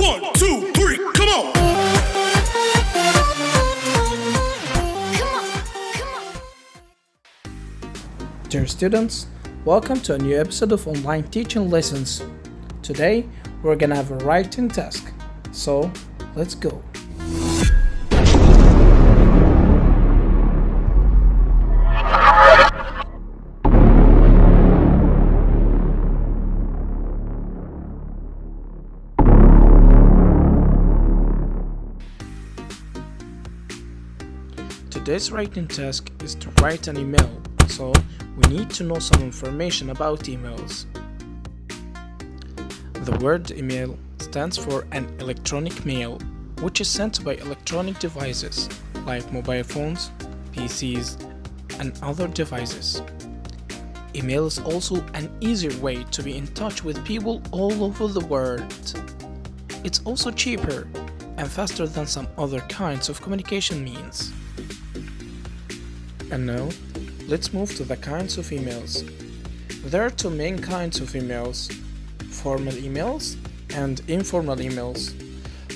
1, 2, 3, come on! Dear students, welcome to a new episode of Online Teaching Lessons. Today, we're gonna have a writing task, so let's go. Today's writing task is to write an email, so we need to know some information about emails. The word email stands for an electronic mail, which is sent by electronic devices like mobile phones, PCs, and other devices. Email is also an easier way to be in touch with people all over the world. It's also cheaper and faster than some other kinds of communication means. And now, let's move to the kinds of emails. There are two main kinds of emails: formal emails and informal emails.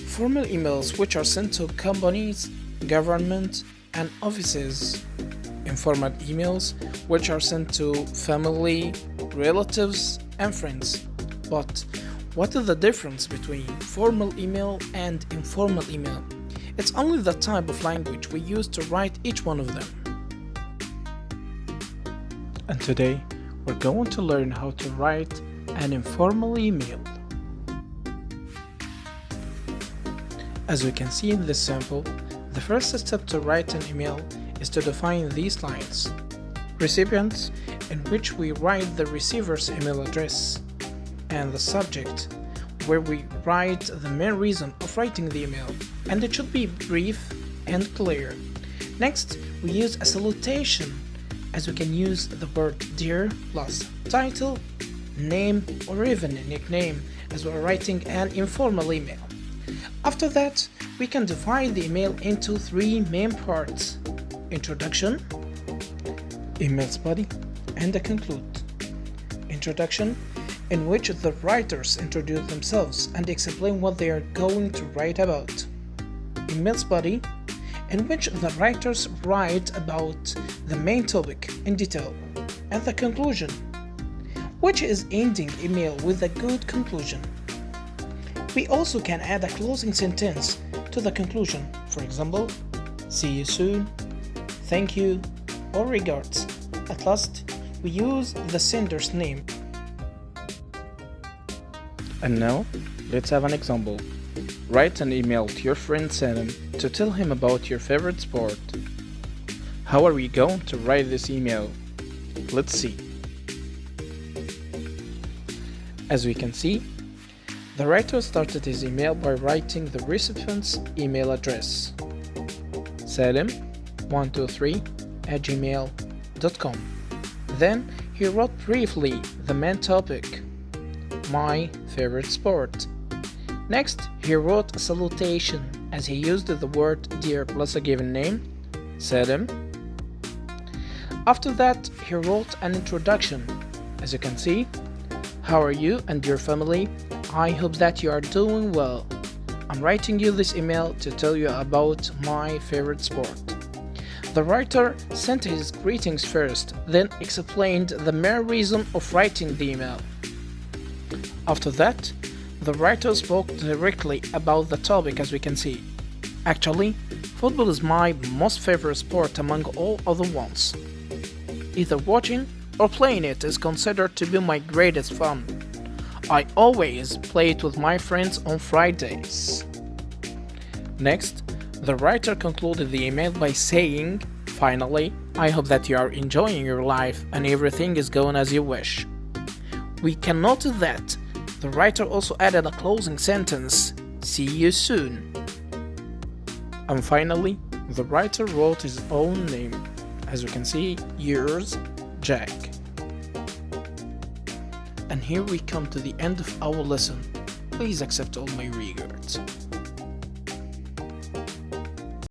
Formal emails, which are sent to companies, government, and offices. Informal emails, which are sent to family, relatives, and friends. But what is the difference between formal email and informal email? It's only the type of language we use to write each one of them. And today, we're going to learn how to write an informal email. As we can see in this sample, the first step to write an email is to define these lines. Recipients, in which we write the receiver's email address, and the subject, where we write the main reason of writing the email, and it should be brief and clear. Next, we use a salutation, as we can use the word dear plus title, name, or even a nickname as we're writing an informal email. After that, we can divide the email into three main parts: introduction, email's body, and a conclude. Introduction, in which the writers introduce themselves and explain what they are going to write about. Email's body, in which the writers write about the main topic in detail, and the conclusion, which is ending email with a good conclusion. We also can add a closing sentence to the conclusion, for example, see you soon, thank you, or regards. At last, we use the sender's name. And now, let's have an example. Write an email to your friend Salim to tell him about your favorite sport. How are we going to write this email? Let's see. As we can see, the writer started his email by writing the recipient's email address, salim123@gmail.com. Then he wrote briefly the main topic, my favorite sport. Next, he wrote a salutation, as he used the word dear plus a given name, Salim. After that, he wrote an introduction. As you can see, how are you and your family? I hope that you are doing well. I'm writing you this email to tell you about my favorite sport. The writer sent his greetings first, then explained the main reason of writing the email. After that, the writer spoke directly about the topic, as we can see. Actually, football is my most favorite sport among all other ones. Either watching or playing it is considered to be my greatest fun. I always play it with my friends on Fridays. Next, the writer concluded the email by saying, finally, I hope that you are enjoying your life and everything is going as you wish. We can note that the writer also added a closing sentence, see you soon. And finally, the writer wrote his own name, as you can see, yours, Jack. And here we come to the end of our lesson. Please accept all my regards.